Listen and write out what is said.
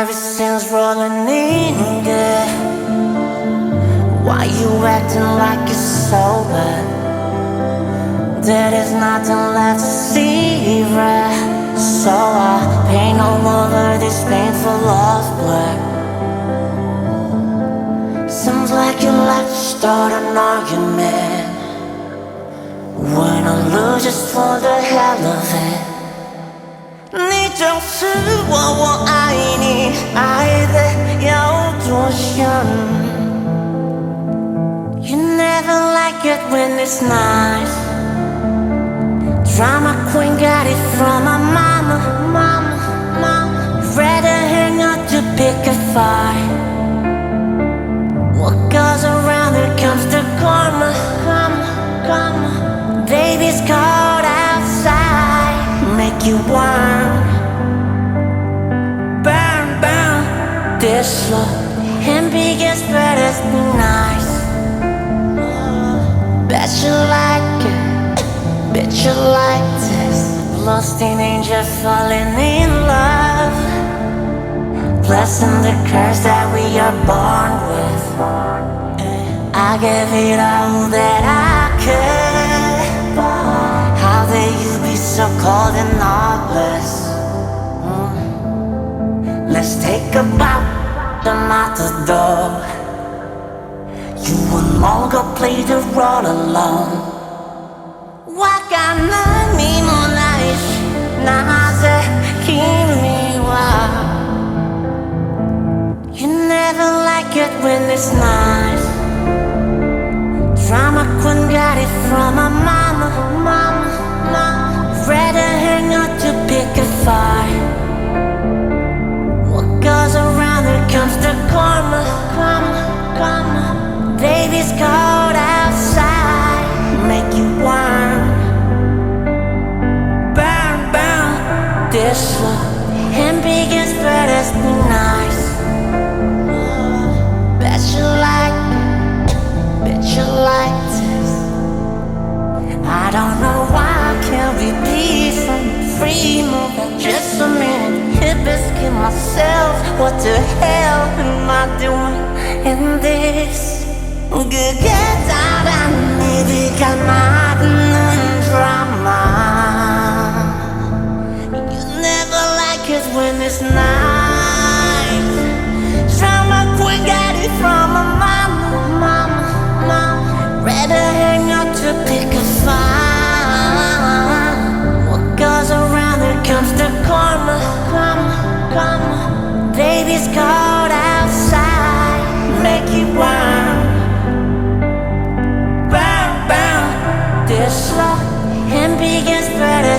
everything's rolling in good. Why you acting like you're sober? There is nothing left to see, right? So I paint all over this painful lost blood. Seems like you like to start an argument. Wanna lose just for the hell of it. 你就是我爱你，爱得有多深。You never like it when it's nice. Drama queen got it from my mama. Rather hang out to pick a fight. What goes around here comes to karma. Baby's cold outside, make you warm. Burn, this love and begins better be nice. Bet you like it, bet you like this. Lost in angel falling in love. Blessing the curse that we are born with. I gave it all that I could. How dare you be so cold and heartless? Let's take a bow, I'm out the door. You will longer play the role alone. Wakana mo naishi, naze kimi wa. You never like it when it's nice. Drama queen got it from my mama. Rather hang out to pick a fight. What goes around here comes to karma. Baby's cold outside, make you warm. Burn, this love and begins better be nice. Bet you like it, bet you like this. I don't know why I can't be decent, free moving just a minute. Hip escape myself, what the hell am I doing in this? Good get out and maybe come out in drama. You never like it when it's nice. Drama queen got it from my mama. Rather hang out to pick a fight. What goes around here comes to karma. Baby's cold outside, make you warm. Burn, this love and begins better.